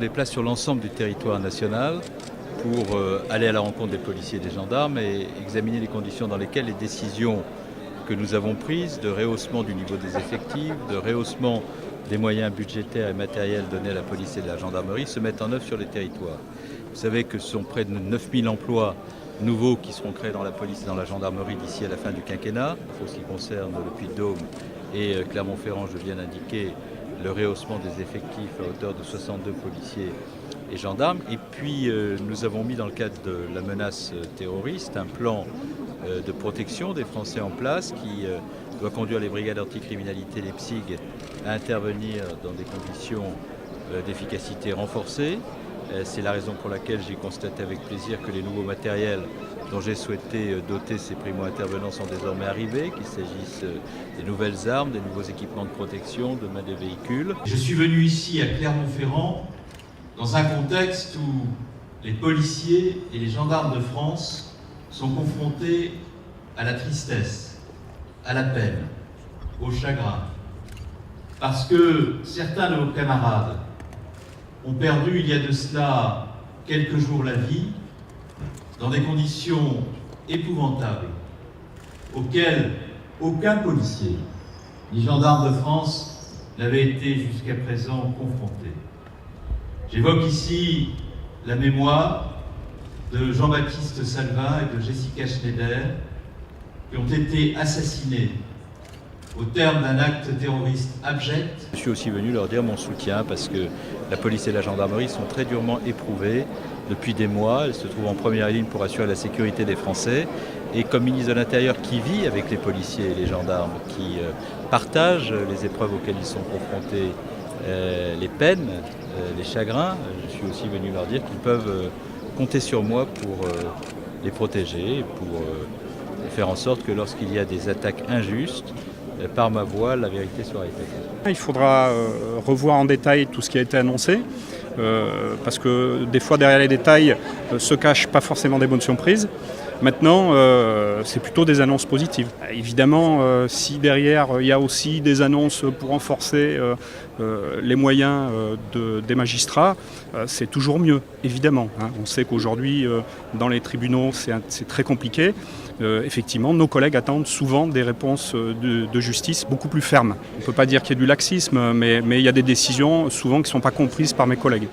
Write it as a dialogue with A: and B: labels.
A: déplace sur l'ensemble du territoire national pour aller à la rencontre des policiers et des gendarmes et examiner les conditions dans lesquelles les décisions que nous avons prises de rehaussement du niveau des effectifs, de rehaussement des moyens budgétaires et matériels donnés à la police et à la gendarmerie se mettent en œuvre sur les territoires. Vous savez que ce sont près de 9000 emplois nouveaux qui seront créés dans la police et dans la gendarmerie d'ici à la fin du quinquennat. Pour ce qui concerne le Puy-de-Dôme et Clermont-Ferrand, je viens d'indiquer le rehaussement des effectifs à hauteur de 62 policiers et gendarmes. Et puis nous avons mis dans le cadre de la menace terroriste un plan de protection des Français en place qui doit conduire les brigades anticriminalité, les PSIG, à intervenir dans des conditions d'efficacité renforcées. C'est la raison pour laquelle j'ai constaté avec plaisir que les nouveaux matériels dont j'ai souhaité doter ces primo-intervenants sont désormais arrivés, qu'il s'agisse des nouvelles armes, des nouveaux équipements de protection, demain des véhicules.
B: Je suis venu ici à Clermont-Ferrand dans un contexte où les policiers et les gendarmes de France sont confrontés à la tristesse, à la peine, au chagrin. Parce que certains de nos camarades ont perdu il y a de cela quelques jours la vie dans des conditions épouvantables auxquelles aucun policier ni gendarme de France n'avait été jusqu'à présent confronté. J'évoque ici la mémoire de Jean-Baptiste Salvin et de Jessica Schneider qui ont été assassinés au terme d'un acte terroriste abject.
A: Je suis aussi venu leur dire mon soutien parce que la police et la gendarmerie sont très durement éprouvées depuis des mois. Elles se trouvent en première ligne pour assurer la sécurité des Français. Et comme ministre de l'Intérieur qui vit avec les policiers et les gendarmes, qui partagent les épreuves auxquelles ils sont confrontés, les peines, les chagrins, je suis aussi venu leur dire qu'ils peuvent compter sur moi pour les protéger, pour faire en sorte que lorsqu'il y a des attaques injustes, par ma voix, la vérité soit établie.
C: Il faudra revoir en détail tout ce qui a été annoncé, parce que des fois derrière les détails se cachent pas forcément des bonnes surprises. Maintenant, c'est plutôt des annonces positives. Évidemment, si derrière il y a aussi des annonces pour renforcer les moyens des magistrats, c'est toujours mieux, évidemment. On sait qu'aujourd'hui, dans les tribunaux, c'est très compliqué. Effectivement, nos collègues attendent souvent des réponses de justice beaucoup plus fermes. On ne peut pas dire qu'il y a du laxisme, mais il y a des décisions souvent qui ne sont pas comprises par mes collègues.